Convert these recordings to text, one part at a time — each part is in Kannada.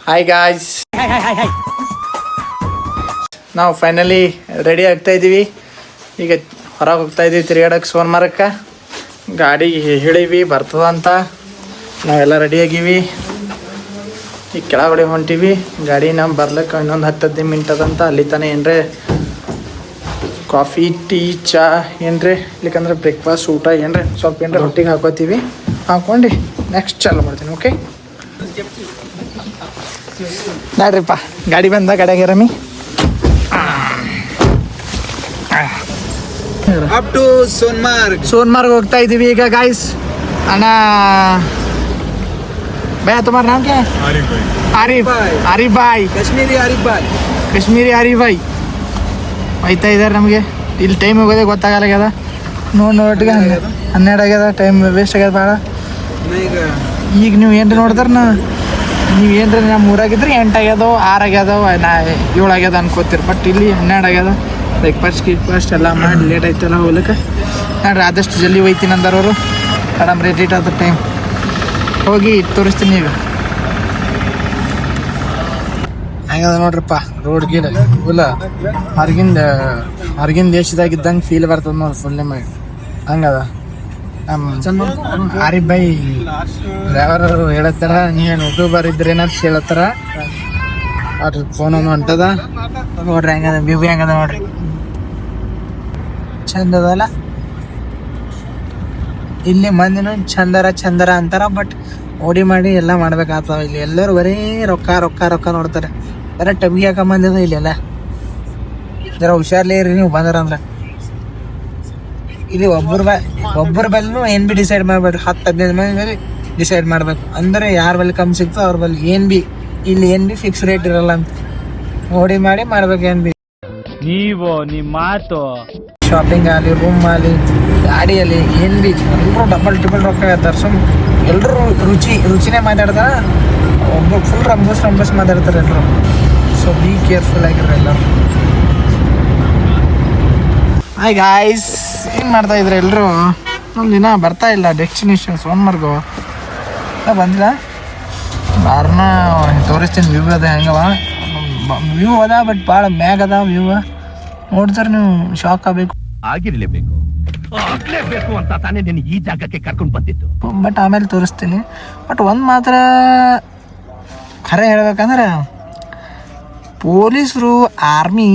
ಹಾಯ್ ಗಾಯ್ಸ್, ನಾವು ಫೈನಲಿ ರೆಡಿ ಆಗ್ತಾ ಇದ್ದೀವಿ. ಈಗ ಹೊರಗೆ ಹೋಗ್ತಾ ಇದ್ದೀವಿ ತಿರುಗಾಡಕ್ಕೆ ಸೋನ್ಮಾರ್ಗಕ್ಕೆ. ಗಾಡಿ ಹೇಳಿವಿ ಬರ್ತದಂತ, ನಾವೆಲ್ಲ ರೆಡಿ ಆಗೀವಿ. ಈಗ ಕೆಳಗಡೆ ಹೊಂಟೀವಿ. ಗಾಡಿ ನಾವು ಬರ್ಲಿಕ್ಕೆ ಇನ್ನೊಂದು 10-15 ಮಿನಿಟ್ ಅದಂತ. ಅಲ್ಲಿ ತಾನೇ ಏನರೇ ಕಾಫಿ ಟೀ ಚಾ ಏನರೇ ಇಲ್ಲಿಕಂದ್ರೆ ಬ್ರೇಕ್ಫಾಸ್ಟ್ ಊಟ ಏನರೇ ಸ್ವಲ್ಪ ಏನರೇ ಹೊಟ್ಟಿಗೆ ಹಾಕೋತೀವಿ. ಹಾಕ್ಕೊಂಡು ನೆಕ್ಸ್ಟ್ ಚಾಲು ಮಾಡ್ತೀನಿ. ಓಕೆ ನೋಡ್ರಿಪ್ಪ, ಗಾಡಿ ಬಂದ ಗಾಡಿಯಾಗ ರಮಿ ಅಪ್ ಟು सोनमार्ग ಹೋಗ್ತಾ ಇದ್ದೀವಿ ಈಗ ಗಾಯ್ಸ್. ಅಣ್ಣ भैया तुम्हारा नाम क्या है? आरिफ भाई कश्मीरी ಆರಿಫ್ ಭಾಯ್ ಹೋಯ್ತಾ ಇದ್ದಾರೆ. ನಮಗೆ ಇಲ್ಲಿ ಟೈಮ್ ಹೋಗೋದೇ ಗೊತ್ತಾಗಲ್ಲಾಗ್ಯದ. ನೋಡಿಗೆ 12 ಆಗ್ಯದ. ಟೈಮ್ ವೇಸ್ಟ್ ಆಗ್ಯದ ಭಾಳ. ಈಗ ನೀವು ಏನ್ರಿ ನೋಡಿದ್ರೆ ನೀವು ಏನ್ರಿ ನಮ್ಮ ಊರಾಗಿದ್ರೆ 8 ಆಗ್ಯದೋ 6 ಆಗ್ಯದೋ 7 ಆಗ್ಯದ ಅನ್ಕೋತೀರಿ. ಬಟ್ ಇಲ್ಲಿ 12 ಆಗ್ಯದ. ಬ್ರೇಕ್ಫಾಸ್ಟ್ ಎಲ್ಲ ಮಾಡಿ ಲೇಟ್ ಆಯ್ತಲ್ಲ ಹೋಗ್ಲಿಕ್ಕೆ. ನೋಡ್ರಿ ಆದಷ್ಟು ಜಲ್ದಿ ಹೋಯ್ತೀನಿ ಅಂದಾರ ಅವರು. ಮೇಡಮ್ ರೆಡಿ ಆದ ಟೈಮ್ ಹೋಗಿ ತೋರಿಸ್ತೀನಿ. ಈಗ ಹಂಗದ ನೋಡ್ರಿಪ್ಪ, ರೋಡ್ ಗೀಡ ಫುಲ್ಲ ಹೊರಗಿನ ದೇಶದಾಗಿದ್ದಂಗೆ ಫೀಲ್ ಬರ್ತದೆ ನೋಡಿ. ಫುಲ್ ನಿಮಗೆ ಹಂಗದ. ನಮ್ಮ ಆರಿಫ್ ಭಾಯ್ ಡ್ರೈವರ್ ಹೇಳತ್ತಾರ, ನೀವೇನು ಯೂಟ್ಯೂಬರ್ ಇದ್ರೆ ಏನಂತ ಹೇಳತ್ತಾರ. ಅದ್ರ ಫೋನ್ ಒಂದು ಹೊಂಟದ ನೋಡ್ರಿ. ಹೆಂಗದ ವ್ಯೂ ಹೆಂಗದ ನೋಡ್ರಿ, ಚಂದ ಅದಲ್ಲ. ಇಲ್ಲಿ ಮಂದಿನ ಚಂದರ ಅಂತಾರ. ಬಟ್ ಓಡಿ ಮಾಡಿ ಎಲ್ಲ ಮಾಡ್ಬೇಕಾಗ್ತವ. ಇಲ್ಲಿ ಎಲ್ಲರೂ ಬರೀ ರೊಕ್ಕ ನೋಡ್ತಾರೆ. ಬರೀ ಟಬ್ಗಿ ಹಾಕ ಮಂದಿದ ಇಲ್ಲೆಲ್ಲ. ಜರ ಹುಷಾರ್ಲಿ ಇರಿ ನೀವು ಬಂದ್ರಂದ್ರೆ. ಇಲ್ಲಿ ಒಬ್ಬರ ಬಲ್ಲಿನೂ ಏನು ಬಿ ಡಿಸೈಡ್ ಮಾಡ್ಬೇಡ್ರಿ. 10-15 ಮಂದಿ ಮೇಲೆ ಡಿಸೈಡ್ ಮಾಡ್ಬೇಕು. ಅಂದರೆ ಯಾರ ಬಲ್ಲಿ ಕಮ್ಮಿ ಸಿಗ್ತೋ ಅವ್ರ ಬಲ್ಲಿ ಇಲ್ಲಿ ಏನು ಬಿ ಫಿಕ್ಸ್ ರೇಟ್ ಇರಲ್ಲ ಅಂತ ಓಡಿ ಮಾಡಿ ಮಾಡ್ಬೇಕು. ಏನು ಬಿ ನೀವು ನಿಮ್ಮ ಮಾತು ಶಾಪಿಂಗ್ ಆಗಲಿ, ರೂಮ್ ಆಗಲಿ, ಗಾಡಿಯಲ್ಲಿ ಏನು ಬಿ ಎಲ್ಲರೂ ಡಬಲ್ ಟ್ರಿಬಲ್ ರೊಕ್ಕ ಹೇಳ್ತಾರೆ. ಎಲ್ಲರೂ ರುಚಿನೇ ಮಾತಾಡ್ತಾರ. ಒಬ್ಬರು ಫುಲ್ ರಂಬಸ್ ಮಾತಾಡ್ತಾರೆ ಎಲ್ಲರೂ. ಸೊ ಬಿ ಕೇರ್ಫುಲ್ ಆಗಿರ್ರಿ ಎಲ್ಲರೂ. ಹಾಯ್ ಗಾಯ್ಸ್, ಏನು ಮಾಡ್ತಾ ಇದ್ರೆ ಎಲ್ಲರೂ? ನಮ್ಮ ದಿನ ಬರ್ತಾ ಇಲ್ಲ ಡೆಸ್ಟಿನೇಷನ್ ಸೋನ್ಮಾರ್ಗ ಬಂದಿಲ್ಲ. ಬಾರ್ನ ತೋರಿಸ್ತೀನಿ. ವ್ಯೂ ಅದ ಹೆಂಗವ, ವ್ಯೂ ಅದ. ಬಟ್ ಭಾಳ ಮ್ಯಾಗ್ ಅದ ವ್ಯೂ. ನೋಡ್ತಾರೆ ನೀವು ಶಾಕ್ ಆಗಬೇಕು. ಆಗಿರ್ಲೇಬೇಕು ಅಂತ ತಾನೇ ನಿನ್ನ ಈ ಜಾಗಕ್ಕೆ ಕರ್ಕೊಂಡು ಬಂದಿದ್ದು. ಬಟ್ ಆಮೇಲೆ ತೋರಿಸ್ತೀನಿ. ಬಟ್ ಒಂದು ಮಾತ್ರ ಖರೆ ಹೇಳ್ಬೇಕಂದ್ರೆ, ಪೊಲೀಸರು ಆರ್ಮಿ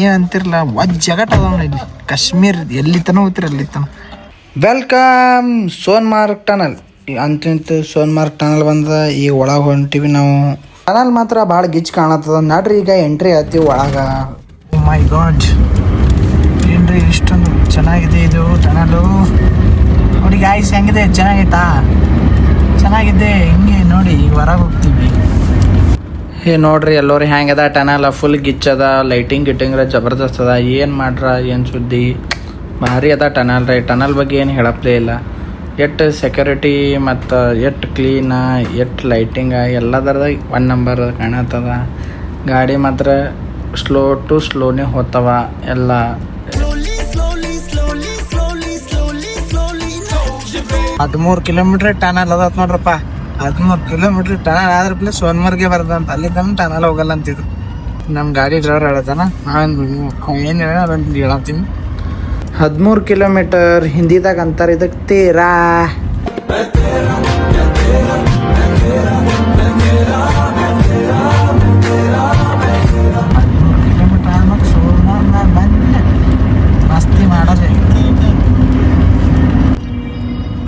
ಏನು ಅಂತಿರಲ್ಲ, ಜಗಟ್ ಅದಾವ ಇಲ್ಲಿ ಕಾಶ್ಮೀರ್. ಎಲ್ಲಿ ತನಕ ಹೋಗ್ತೀರ ಅಲ್ಲಿ ತನಕ. Welcome Sonamarg tunnel. ಅಂತೂ ಸೋನ್ಮಾರ್ಗ್ ಟನಲ್ ಬಂದ. ಈಗ ಒಳಗೆ ಹೊಂಟಿವಿ ನಾವು. ಟನಲ್ ಮಾತ್ರ ಭಾಳ ಗಿಚ್ ಕಾಣತ್ತದ. ನಡ್ರಿ ಈಗ ಎಂಟ್ರಿ ಆಯ್ತೀವಿ ಒಳಗೆ. ಮೈ ಗಾಡ್, ಏನ್ರಿ ಇಷ್ಟೊಂದು ಚೆನ್ನಾಗಿದೆ ಇದು ಟನಲು. ನೋಡಿ ಗಾಯ್ಸ್ ಹೆಂಗಿದೆ, ಚೆನ್ನಾಗಿದೆ. ಹಿಂಗೆ ನೋಡಿ ಈಗ ಹೊರಗೆ ಹೋಗ್ತೀವಿ. ನೋಡ್ರಿ ಎಲ್ಲರೂ ಹೆಂಗದ ಟನಲ್. ಫುಲ್ ಗಿಚ್ಚದ. ಲೈಟಿಂಗ್ ಜಬರ್ದಸ್ತ್ ಅದ. ಏನು ಮಾಡ್ರ ಏನು ಸುದ್ದಿ, ಭಾರಿ ಅದ ಟನಲ್ ರೀ. ಟನಲ್ ಬಗ್ಗೆ ಏನು ಹೇಳಪ್ಲೇ ಇಲ್ಲ. ಎಷ್ಟು ಸೆಕ್ಯೂರಿಟಿ ಮತ್ತು ಎಷ್ಟು ಕ್ಲೀನ, ಎಷ್ಟು ಲೈಟಿಂಗ ಎಲ್ಲದರದ 1 ನಂಬರ್ ಕಾಣತ್ತದ. ಗಾಡಿ ಮಾತ್ರ ಸ್ಲೋ ಟು ಸ್ಲೋನೇ ಹೋಗ್ತಾವ ಎಲ್ಲ. 13 ಕಿಲೋಮೀಟ್ರ್ ಟನಲ್ ಅದ ನೋಡ್ರಪ್ಪ. 13 ಕಿಲೋಮೀಟ್ರ್ ಟನಲ್ ಆದ್ರ ಪ್ಲಸ್ ಸೋನ್ಮಾರ್ಗೆ ಬರ್ತಂತ. ಅಲ್ಲಿ ತನಕ ಟನಲ್ ಹೋಗಲ್ಲ ಅಂತಿದ್ರು ನಮ್ಮ ಗಾಡಿ ಡ್ರೈವರ್ ಹೇಳ್ತಾನ. ಏನು ಹೇಳ ಅದನ್ನು ಹೇಳತ್ತೀನಿ. 13 ಕಿಲೋಮೀಟರ್ ಹಿಂದಿದಾಗ ಅಂತಾರೆ ಇದಕ್ಕೆ ತೇರಾ. ಮಸ್ತಿ ಮಾಡೋದೆ.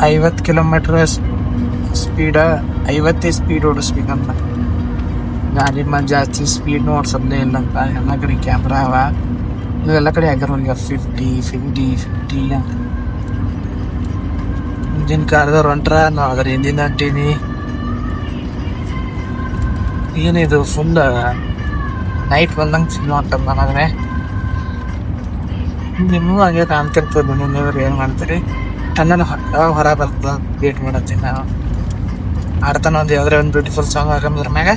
50 ಕಿಲೋಮೀಟ್ರ್ ಸ್ಪೀಡ, 50 ಸ್ಪೀಡ್ ಓಡಿಸ್ಬೇಕಂತ. ಗಾಡಿ ಮೇಲೆ ಜಾಸ್ತಿ ಸ್ಪೀಡ್ ಓಡಿಸೋದೇ ಇಲ್ಲ ಅಂತ. ಎಲ್ಲ ಕಡೆ ಕ್ಯಾಮ್ರಾ ಅವ. ಇವೆಲ್ಲ ಕಡೆ ಆಗ್ಯಾರ ಈಗ 50 ಅಂತ. ಹಿಂದಿನ ಕಾಲದವ್ರು ಹೊಂಟ್ರ, ನಾವು ಅದ್ರ ಹಿಂದಿನ ಹೊಂಟೀನಿ. ಏನಿದು ಫುಲ್ ನೈಟ್ ಬಂದಂಗೆ ಫೀಲ್ ಹೊಂಟದ ನನಗೆ. ನಿಮಗೂ ಹಂಗೆ ಕಾಣ್ತಿರ್ತದೆ. ನೀವ್ರು ಏನು ಮಾಡ್ತೀರಿ? ಟನಲ್ ಯಾವಾಗ ಹೊರ ಬರ್ತದ ವೇಟ್ ಮಾಡತ್ತೀನಿ ನಾವು. ಆಡ್ತಾನ ಒಂದು ಯಾವ್ದಾರ ಒಂದು ಬ್ಯೂಟಿಫುಲ್ ಸಾಂಗ್ ಹಾಕಂದ್ರ ಮ್ಯಾಗ.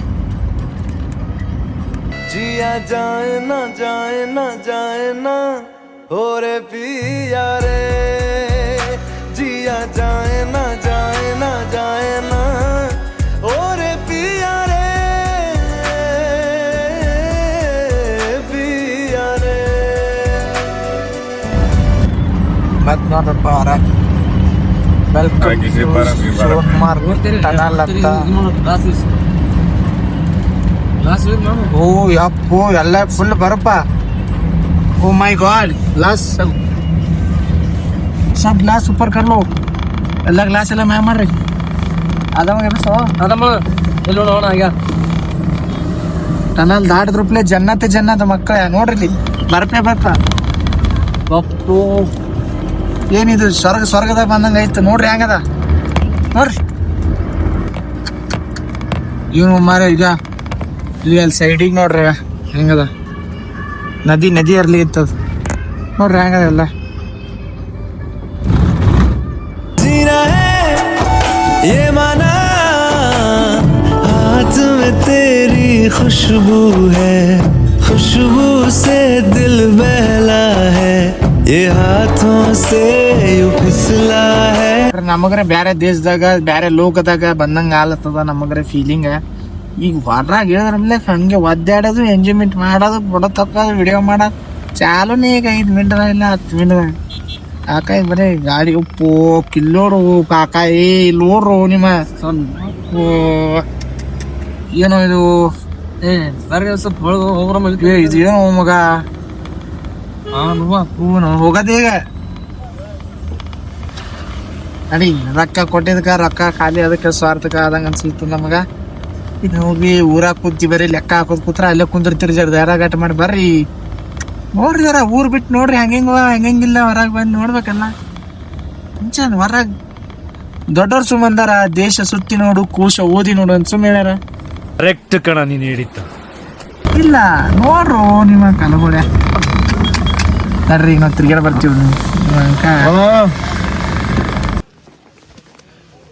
जिया जाए ना हो रे पिया रे, जिया जाए ना हो रे पिया रे, ಮತ್ ನೋಡ್ರಪ್ಪ ಹೊರ ವೆಲ್ಕಮ್ ಸೋನ್ಮಾರ್ಗ್ ಟನಲ್ ಅಂತ. ಓ ಯಪ್ಪೋ ಎಲ್ಲ ಫುಲ್ ಬರಪ್ಪ. ಓ ಮೈ गॉड ಗ್ಲಾಸ್ सब ग्लास ऊपर कर लो. ಎಲ್ಲ ಗ್ಲಾಸ್ ಎಲ್ಲ ಮ್ಯಾಮ್ ಮಾಡ್ರಿ. ಟನಲ್ ದಾಟಿದ್ರಪ್ಲೆ ಜನ್ನತ್ ಮಕ್ಕಳ ನೋಡ್ರಿ ಬರ್ಪೆ ಬರ್ಪ. ಏನಿದು ಸ್ವರ್ಗದಾಗ ಬಂದಂಗ ಐತೆ ನೋಡ್ರಿ ಹೆಂಗದ ನೋಡ್ರಿ. ಇವನು ಮಾರ ಈಗ ಇಲ್ಲಿ ಅಲ್ಲಿ ಸೈಡಿಗೆ ನೋಡ್ರಿ ಹೆಂಗದ ನದಿ ಅರ್ಲಿ ಇತ್ತದ ನೋಡ್ರಿ ಹೆಂಗದ ಎಲ್ಲ. जीना है ये माना हाथ में तेरी खुशबू है खुशबू से दिल बहला है ये हाथों से यूं फिसला है. ನಮಗ್ರೆ ಬ್ಯಾರೆ ದೇಶದಾಗ ಬ್ಯಾರೆ ಲೋಕದಾಗ ಬಂದಂಗ ಆಲತ್ತದ ನಮಗ್ರೆ ಫೀಲಿಂಗ್. ಈಗ ಹೊರಗೆ ಹೇಳಿದ್ರಲ್ಲೇ ಹಂಗೆ ಒದ್ದಾಡೋದು ಎಂಜಾಯ್ಮೆಂಟ್ ಮಾಡೋದು ಫೋಟೋ ತಕ್ಕೋದು ವಿಡಿಯೋ ಮಾಡೋದು ಚಾಲೂನೇ ಈಗ 5 ಮಿನಿಟ್ ಇಲ್ಲ 10 ಮಿನಿಟ್. ಕಾಕಾಯಿ ಬರೀ ಗಾಡಿ ಉಪ್ಪು ಕಿಲ್ಲೋಡು ಕಾಕಾಯಿ ಲೋಡ್ರು ನಿಮ್ಮ ಏನೋ ಇದು ಇದು ಏನೋ ಮಗ ಹೋಗದ ಈಗ ನಡಿ. ರೊಕ್ಕ ಕೊಟ್ಟಿದ್ಕ ರೊಕ್ಕ ಖಾಲಿ ಅದಕ್ಕೆ ಸ್ವಾರ್ಥಕ ಆದಂಗ ಅನ್ಸಿತ್ತು ನಮಗ. ಇದು ಹೋಗಿ ಊರಾಗ ಕೂತಿ ಬರೀ ಲೆಕ್ಕ ಹಾಕೋದ್ ಕೂತ್ರ ಅಲ್ಲೇ ಕುಂದಿರ್ತೀರಿ ಜರ ದಾರಾಘಾಟ ಮಾಡಿ ಬರ್ರಿ ನೋಡ್ರಿ ಜರ ಊರ್ ಬಿಟ್ಟು ನೋಡ್ರಿ ಹೆಂಗಿಲ್ಲ ಹೊರಗೆ ಬಂದು ನೋಡ್ಬೇಕಲ್ಲ. ಮುಂಚೆ ಹೊರಗ್ ದೊಡ್ಡವ್ರು ಸುಮ್ಮಂದಾರ ದೇಶ ಸುತ್ತಿ ನೋಡು ಕೂಶ ಓದಿ ನೋಡು ಅಂತ ಸುಮ್ಮ ಹೇಳ್ಯಾರ. ಕರೆಕ್ಟ್ ಕಣ ನೀನು ಹೇಳಿದ್ದ. ಇಲ್ಲ ನೋಡ್ರು ನಿಮ್ಮ ಕಲಗೋಡೆ ನಡ್ರಿ ಈಗ ನಾವು ತಿರ್ಗಾಡ ಬರ್ತೀವಿ.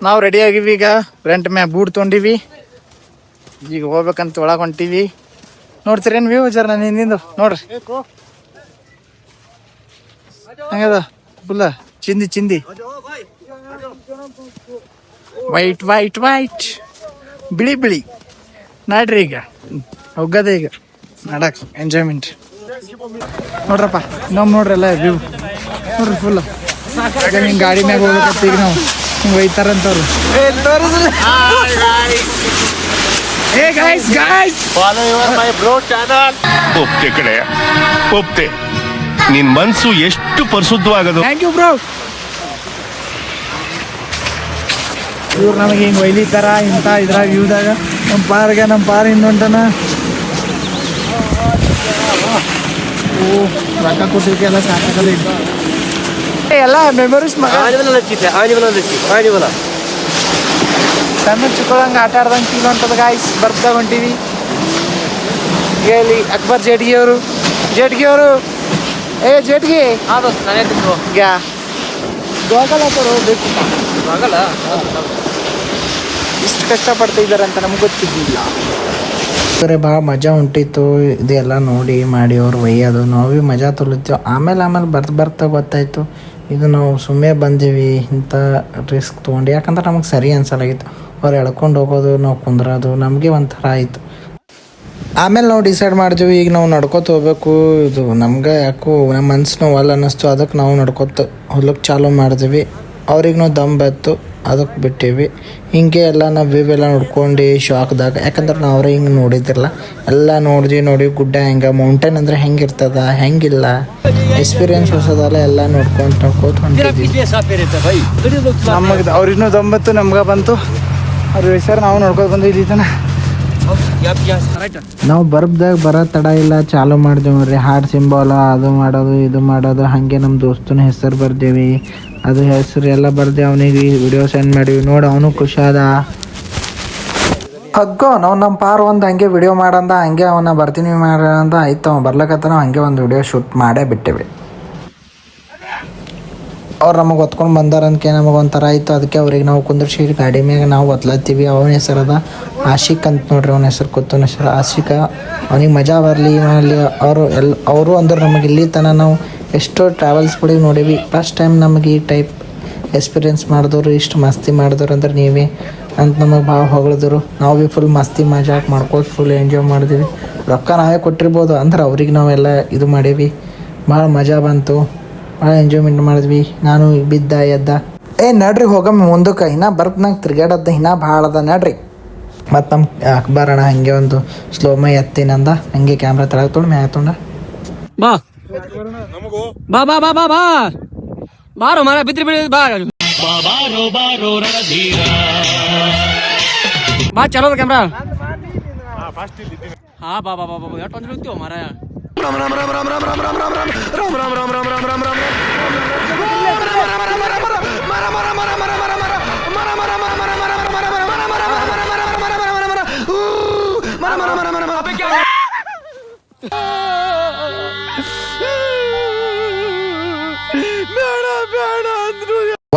ನಾವು ರೆಡಿ ಆಗಿವಿ ಈಗ ರೆಂಟ್ ಮ್ಯಾ ಬೂಟ್ ತೊಗೊಂಡಿವಿ ಈಗ ಹೋಗ್ಬೇಕಂತ ಒಳಗೆ ಹೊಂಟಿವಿ. ನೋಡ್ತೀರೇನು ವ್ಯೂ ಜರ ನಾನು ಹಿಂದಿಂದು ನೋಡ್ರಿ ಹಂಗದ ಫುಲ್ಲ ಚಿಂದಿ ವೈಟ್ ಬಿಳಿ ನಾಡ್ರಿ ಈಗ ಹೋಗದೆ ಈಗ ನಡಕ್ ಎಂಜಾಯ್ಮೆಂಟ್ ನೋಡ್ರಪ್ಪ. ನೋಡ್ರಿ ಎಲ್ಲ ವ್ಯೂ ನೋಡ್ರಿ ಫುಲ್. ಹಿಂಗೆ ಗಾಡಿ ಮ್ಯಾಗ ಹೋಗ್ಬೇಕಂತ ಈಗ ನಾವು ಹಿಂಗೆ ಒಯ್ತಾರಂತವ್ರು. Hey guys! Follow my bro channel. ಒಪ್ತೆ ಕಡೆ ಒಪ್ತೆ. ನಿನ್ ಮನ್ಸು ಎಷ್ಟು ಪರಿಶುದ್ಧವಾಗದು. Thank you bro. ಇವ್ರು ನಮಗೆ ಹಿಂಗೆ ಒಯ್ಲಿತಾರ ಇಂಥ ಇದ್ರಾಗ ವ್ಯೂದಾಗ ನಮ್ಮ ಪಾರ್ ಇನ್ನೊಂಟನ. ಓ ರೊಕ್ಕ ಕೊಟ್ಟಿದ್ದಕ್ಕೆ ಎಲ್ಲ ಸಾಕಾಗಲ್ಲ ಎಲ್ಲ ಮೆಮೊರೀಸ್ ಸಣ್ಣ ಚಿಕ್ಕಳಂಗೆ ಆಟ ಆಡ್ದಂಗೆ ಫೀಲ್ ಹೊಂಟದ ಗಾಯ್ಸ್. ಬರ್ತಾ ಹೊಂಟಿವಿ ಹೇಳಿ ಅಕ್ಬರ್ ಜೇಟ್ಗಿ ಅವರು ಏ ಜೇಟ್ಗಿ ಯಾ ಬೇಕು ಇಷ್ಟು ಕಷ್ಟಪಡ್ತಾ ಇದ್ದಾರಂತ ನಮ್ಗೆ ಗೊತ್ತಿದ್ದಿಲ್ಲ. ಬರೀ ಭಾಳ ಮಜಾ ಹೊಂಟಿತ್ತು ಇದೆಲ್ಲ ನೋಡಿ ಮಾಡಿ ಅವ್ರು ಒಯ್ಯೋದು ನಾವು ಭೀ ಮಜಾ ತೊಲಿತೀವಿ. ಆಮೇಲೆ ಬರ್ತಾ ಗೊತ್ತಾಯಿತು ಇದು ನಾವು ಸುಮ್ಮನೆ ಬಂದೀವಿ ಇಂಥ ರಿಸ್ಕ್ ತೊಗೊಂಡು. ಯಾಕಂದ್ರೆ ನಮಗೆ ಸರಿ ಅನ್ಸಲಾಗಿತ್ತು. ಅವ್ರು ಎಳ್ಕೊಂಡು ಹೋಗೋದು ನಾವು ಕುಂದ್ರೋದು ನಮಗೆ ಒಂಥರ ಆಯಿತು. ಆಮೇಲೆ ನಾವು ಡಿಸೈಡ್ ಮಾಡಿದ್ವಿ ಈಗ ನಾವು ನಡ್ಕೊತ ಹೋಗ್ಬೇಕು. ಇದು ನಮ್ಗೆ ಯಾಕೋ ನಮ್ಮ ಮನ್ಸು ನೋವಲ್ಲ ಅನ್ನಿಸ್ತು. ಅದಕ್ಕೆ ನಾವು ನಡ್ಕೊತ ಹೊಲಕ್ಕೆ ಚಾಲೂ ಮಾಡಿದ್ವಿ. ಅವ್ರಿಗೆ ನಾವು ದಮ್ ಬತ್ತು ಅದಕ್ಕೆ ಬಿಟ್ಟೀವಿ. ಹಿಂಗೆ ಎಲ್ಲ ನಾವು ವ್ಯೂ ಎಲ್ಲ ನೋಡ್ಕೊಂಡು ಶಾಕ್ದಾಗ. ಯಾಕಂದ್ರೆ ನಾವು ಅವ್ರೆ ಹಿಂಗೆ ನೋಡಿದ್ದಿರಲ್ಲ ಎಲ್ಲ ನೋಡಿ ಗುಡ್ಡ ಹೆಂಗೆ ಮೌಂಟೇನ್ ಅಂದರೆ ಹೆಂಗಿರ್ತದ ಹೆಂಗಿಲ್ಲ ಎಕ್ಸ್ಪೀರಿಯನ್ಸ್ ಹೊಸದಲ್ಲ ಎಲ್ಲ ನೋಡ್ಕೊಂಡು ಹೊಂಟಿದ್ವಿ. ನಮಗೆ ಅವ್ರಿನ್ನೂ ದೊಂಬತ್ತು ನಮ್ಗೆ ಬಂತು. ಅವ್ರ ಹೆಸರು ನಾವು ನೋಡ್ಕೊಂಡು ಬಂದು ಇಲ್ಲಿ ತನ ನಾವು ಬರೋ ತಡ ಇಲ್ಲ ಚಾಲೂ ಮಾಡ್ದೇವು ನೋಡ್ರಿ. ಹಾರ್ಟ್ ಸಿಂಬಾಲ ಅದು ಮಾಡೋದು ಇದು ಮಾಡೋದು ಹಾಗೆ ನಮ್ಮ ದೋಸ್ತನ ಹೆಸರು ಬರ್ದೇವಿ. ಅದು ಹೆಸರು ಎಲ್ಲ ಬರ್ದೆ ಅವನಿಗೆ ವಿಡಿಯೋ ಸೆಂಡ್ ಮಾಡೀವಿ. ನೋಡಿ ಅವನು ಖುಷಿ ಆದ. ಅಗ್ಗೋ ನಾವು ನಮ್ಮ ಪಾರ್ ಒಂದು ಹಂಗೆ ವಿಡಿಯೋ ಮಾಡಂದ ಹಂಗೆ ಅವನ್ನ ಬರ್ತೀನಿ ಅಂತ ಆಯ್ತು. ಅವ ಬರ್ಲಕತ್ತ ನಾವು ಹಂಗೆ ಒಂದು ವಿಡಿಯೋ ಶೂಟ್ ಮಾಡೇ ಬಿಟ್ಟೇವಿ. ಅವ್ರು ನಮಗೆ ಹೊತ್ಕೊಂಡು ಬಂದಾರಂತಕ್ಕೆ ನಮಗೆ ಒಂಥರ ಆಯಿತು. ಅದಕ್ಕೆ ಅವ್ರಿಗೆ ನಾವು ಕುಂದ್ರಿಸಿ ಗಾಡಿ ಮ್ಯಾಗ ನಾವು ಒತ್ಲತ್ತೀವಿ. ಅವನ ಹೆಸರದ ಆಶಿಕ್ ಅಂತ ನೋಡ್ರಿ. ಅವನ ಹೆಸರು ಕೂತನ ಹೆಸರು ಆಶಿಕ. ಅವನಿಗೆ ಮಜಾ ಬರಲಿ ಮಾಡಲಿ ಅವರು ಅಂದ್ರೆ ನಮಗೆ ಇಲ್ಲಿ ತನಕ ನಾವು ಎಷ್ಟೋ ಟ್ರಾವೆಲ್ಸ್ಗಳಿಗೆ ನೋಡೀವಿ. ಫಸ್ಟ್ ಟೈಮ್ ನಮಗೆ ಈ ಟೈಪ್ ಎಕ್ಸ್ಪೀರಿಯೆನ್ಸ್ ಮಾಡಿದವರು ಇಷ್ಟು ಮಸ್ತಿ ಮಾಡಿದವ್ರು ಅಂದ್ರೆ ನೀವೇ ಅಂತ ನಮಗೆ ಭಾಳ ಹೊಗಳಿದ್ರು. ನಾವು ಭೀ ಫುಲ್ ಮಸ್ತಿ ಮಜಾಕ್ ಮಾಡ್ಕೋತ ಫುಲ್ ಎಂಜಾಯ್ ಮಾಡಿದ್ವಿ. ರೊಕ್ಕ ನಾವೇ ಕೊಟ್ಟಿರ್ಬೋದು ಅಂದ್ರೆ ಅವ್ರಿಗೆ ನಾವೆಲ್ಲ ಇದು ಮಾಡೀವಿ. ಭಾಳ ಮಜಾ ಬಂತು. ಭಾಳ ಎಂಜಾಯ್ಮೆಂಟ್ ಮಾಡಿದ್ವಿ. ನಾನು ಬಿದ್ದ ಎದ್ದ ನಡ್ರಿ ಹೋಗಮ್ಮ ಮುಂದಕ್ಕೆ, ಇನ್ನೂ ಬರ್ತ್ನಾಗ ತಿರ್ಗಾಡದ್ದ ಇನ್ನೂ ಭಾಳ ಅದ ನಡ್ರಿ. ಮತ್ತು ನಮ್ಮ ಅಕ್ಬರ್ ಅಣ್ಣ ಹಾಗೆ ಒಂದು ಸ್ಲೋಮ ಎತ್ತಿನಂದ, ಹಂಗೆ ಕ್ಯಾಮ್ರಾ ತಳಗೆ ತೊಗೊಂಡು ಮ್ಯಾಗ ತೊಗೊಂಡ ಬಾ ಬಾ ಬಾ ಬಾ ಬಾ ಬಾ ಬಾರೋ ಮಾರ ಬಿದ್ರಿ ಬಿಡಿ ಬಾ ಬಾ ಚಲೋ ಕ್ಯಾಮ್ರಾ. ಹಾ ಬಾ ಬಾ ಬಾ ಬಾ ಎಷ್ಟು ಹೋಗ್ತೀವ ಮಾರ.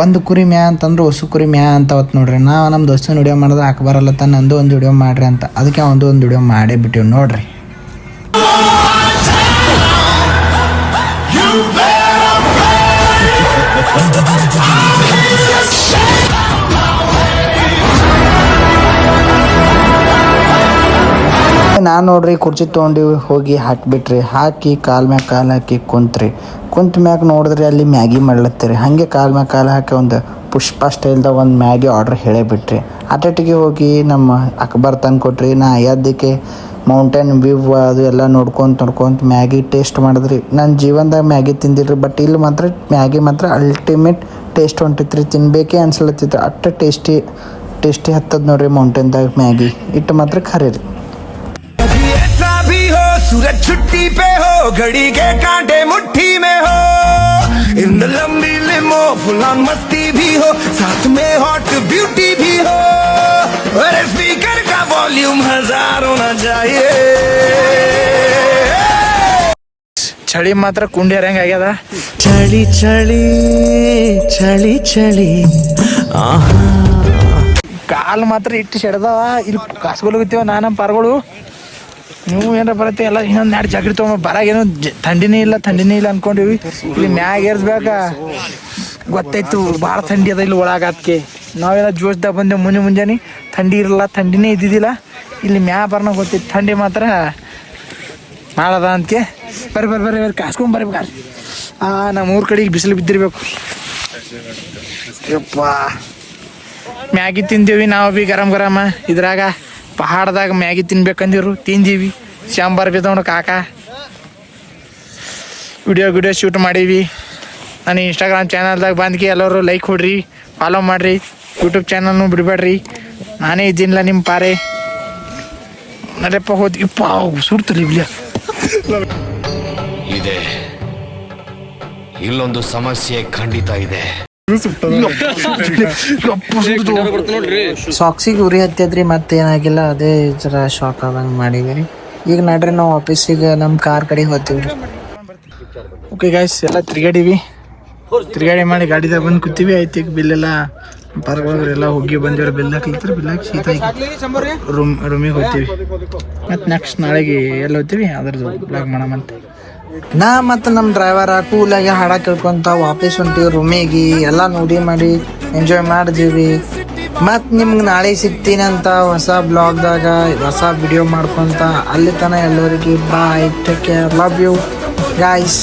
ಒಂದು ಕುರಿ ಮ್ಯಾ ಅಂತಂದ್ರೆ ಹೊಸ ಕುರಿ ಮ್ಯಾ ಅಂತ ಅವತ್ತು ನೋಡ್ರಿ. ನಾವು ನಮ್ಮ ದೋಸ್ತನ ವಿಡಿಯೋ ಮಾಡಿದ್ರೆ ಅಕ್ಬರಲ್ಲತ್ತ ನಂದು ಒಂದು ವಿಡಿಯೋ ಮಾಡ್ರಿ ಅಂತ, ಅದಕ್ಕೆ ಒಂದು ವಿಡಿಯೋ ಮಾಡೇ ಬಿಟ್ಟಿವಿ ನೋಡ್ರಿ. ನಾನು ನೋಡ್ರಿ ಕುರ್ಚಿ ತೊಗೊಂಡು ಹೋಗಿ ಹಾಕಿಬಿಟ್ರಿ. ಹಾಕಿ ಕಾಲ್ ಮ್ಯಾಗ ಕಾಲು ಹಾಕಿ ಕುಂತ್ರಿ. ಕುಂತ ಮ್ಯಾಗ ನೋಡಿದ್ರಿ ಅಲ್ಲಿ ಮ್ಯಾಗಿ ಮಾಡ್ಲತ್ತೀರಿ. ಹಾಗೆ ಕಾಲ್ ಮ್ಯಾಗ ಕಾಲು ಹಾಕಿ ಒಂದು ಪುಷ್ಪ ಸ್ಟೈಲ್ದಾಗ ಒಂದು ಮ್ಯಾಗಿ ಆರ್ಡ್ರ್ ಹೇಳೇ ಬಿಟ್ರಿ. ಅಟಟಿಗೆ ಹೋಗಿ ನಮ್ಮ ಅಕ್ಬರ್ ತಂದು ಕೊಟ್ರಿ. ನಾ ಎದ್ದಕ್ಕೆ ಮೌಂಟೇನ್ ವ್ಯೂ ಅದು ಎಲ್ಲ ನೋಡ್ಕೊಂತ ಮ್ಯಾಗಿ ಟೇಸ್ಟ್ ಮಾಡಿದ್ರಿ. ನನ್ನ ಜೀವನದಾಗ ಮ್ಯಾಗಿ ತಿಂದಿಲ್ರಿ, ಬಟ್ ಇಲ್ಲಿ ಮಾತ್ರ ಮ್ಯಾಗಿ ಮಾತ್ರ ಅಲ್ಟಿಮೇಟ್ ಟೇಸ್ಟ್ ಹೊಂಟಿತ್ರಿ. ತಿನ್ಬೇಕೇ ಅನ್ಸಲತ್ತಿತ್ತು, ಅಷ್ಟು ಟೇಸ್ಟಿ ಹತ್ತದ ನೋಡ್ರಿ ಮೌಂಟೇನ್ದಾಗ ಮ್ಯಾಗಿ. ಇಟ್ಟು ಮಾತ್ರ ಖರೆ ರೀ. सूरज छुट्टी पे हो, घड़ी के कांटे मुट्ठी में हो, इन लंबी लिमो फुलान मस्ती भी हो, साथ में हॉट ब्यूटी भी हो, और स्पीकर का वॉल्यूम 1000 होना चाहिए. ಚಳಿ ಮಾತ್ರ ಕುಂಡಿ ಹರಂಗ ಆಗ್ಯದ. ಚಳಿ ಚಳಿ ಚಳಿ ಚಳಿ ಕಾಲು ಮಾತ್ರ ಇಟ್ಟು ಸೆಡ್ದವ. ಇಲ್ಲಿ ಕಾಸ್ಕೊಳಗತ್ತೀವ ನಾನು ಪಾರ್ಗಳು. ನೀವು ಏನಾರ ಬರತ್ತೆ ಎಲ್ಲ ಇನ್ನೊಂದು 2 ಜಾಕೆಟ್ ತೊಗೊಂಡು ಬರಾಗೇನು ಥಂಡಿನೇ ಇಲ್ಲ ಅನ್ಕೊಂಡಿವಿ. ಇಲ್ಲಿ ಮ್ಯಾಗ ಏರ್ಸ್ಬೇಕ ಗೊತ್ತಾಯ್ತು ಭಾಳ ಥಂಡಿ ಅದ ಇಲ್ಲಿ ಒಳಗೆ. ಅದಕ್ಕೆ ನಾವೆಲ್ಲ ಜೋಶ್ದಾಗ ಬಂದೆವು ಮುಂಜಾನೆ ಥಂಡಿ ಇರಲ್ಲ, ಥಂಡಿನೇ ಇದ್ದಿದ್ದಿಲ್ಲ. ಇಲ್ಲಿ ಮ್ಯಾ ಬರ್ನ ಗೊತ್ತಿತ್ತು ಥಂಡಿ ಮಾತ್ರ ಮಾಡದ ಅದಕ್ಕೆ. ಬರ್ರಿ ಕಾಸ್ಕೊಂಡ್ ಬರ್ಬೇಕಾರೆ ನಮ್ಮ ಊರ ಕಡೆಗೆ ಬಿಸಿಲು ಬಿದ್ದಿರ್ಬೇಕು. ಯಪ್ಪ ಮ್ಯಾಗಿ ತಿಂದೇವಿ ನಾವು ಭೀ ಗರಂ ಇದ್ರಾಗ ಪಹಾಡದಾಗ ಮ್ಯಾಗಿ ತಿನ್ಬೇಕಂದಿರು, ತಿಂದೀವಿ. ಸಾಂಬಾರು ಬಿದ್ದವನು ಕಾಕ ವಿಡಿಯೋ ಶೂಟ್ ಮಾಡೀವಿ. ನಾನು ಇನ್ಸ್ಟಾಗ್ರಾಮ್ ಚಾನಲ್ದಾಗ ಬಂದ್ಕಿ ಎಲ್ಲರೂ ಲೈಕ್ ಕೊಡ್ರಿ, ಫಾಲೋ ಮಾಡಿರಿ. ಯೂಟ್ಯೂಬ್ ಚಾನಲ್ನು ಬಿಡಬೇಡ್ರಿ. ನಾನೇ ಇದ್ದೀನಿಲ್ಲ ನಿಮ್ಮ ಪಾರೆ. ನಡಪ್ಪ ಹೋದ್ ಇಪ್ಪ ಸುಡ್ತಲ್ಲ ಇಬ್ಲಿಯ ಇದೆ. ಇಲ್ಲೊಂದು ಸಮಸ್ಯೆ ಖಂಡಿತ ಇದೆ. ಸಾಕ್ಸಿಗೆ ಉರಿ ಹತ್ತದ್ರಿ, ಮತ್ತೇನಾಗಿಲ್ಲ. ಅದೇ ಜರ ಶಾಕ್ ಆದಂಗೆ ಮಾಡಿದ್ರಿ. ಈಗ ನಡ್ರಿ ನಾವು ಆಫೀಸಿಗೆ ನಮ್ಮ ಕಾರ್ ಕಡೆ ಹೋಗ್ತೀವಿ. ಓಕೆ ಗಾಯ್ಸ್, ಎಲ್ಲ ತಿರುಗಾಡಿ ಮಾಡಿ ಗಾಡಿದಾಗ ಬಂದು ಕೂತೀವಿ. ಆಯ್ತು ಈಗ ಬಿಲ್ಲೆಲ್ಲ ಪರಗಳೆಲ್ಲ ಹೋಗಿ ಬಂದಿರೋ ಬಿಲ್ ಹಾಕ್ಲಿತ್ತಾರೆ. ಬಿಲ್ ಹಾಕಿ ಶೀತ ರೂಮಿಗೆ ಹೋಗ್ತೀವಿ. ಮತ್ತು ನೆಕ್ಸ್ಟ್ ನಾಳೆಗೆ ಎಲ್ಲ ಹೋಗ್ತೀವಿ ಅದ್ರದ್ದು ಬ್ಲಾಗ್ ಮಾಡಮಂತ. ನಾ ಮತ್ತು ನಮ್ಮ ಡ್ರೈವರ ಕೂಲಾಗಿ ಹಾಡ ಕೇಳ್ಕೊಂತ ವಾಪಸ್ ಹೊಂಟೀವಿ ರೂಮಿಗೆ. ಎಲ್ಲ ನೋಡಿ ಮಾಡಿ ಎಂಜಾಯ್ ಮಾಡಿದೀವಿ. ಮತ್ತು ನಿಮ್ಗೆ ನಾಳೆ ಸಿಗ್ತೀನಂತ ಹೊಸ ಬ್ಲಾಗ್ದಾಗ ಹೊಸ ವಿಡಿಯೋ ಮಾಡ್ಕೊತ. ಅಲ್ಲಿ ತನಕ ಎಲ್ಲರಿಗೆ bye, take care, love you guys.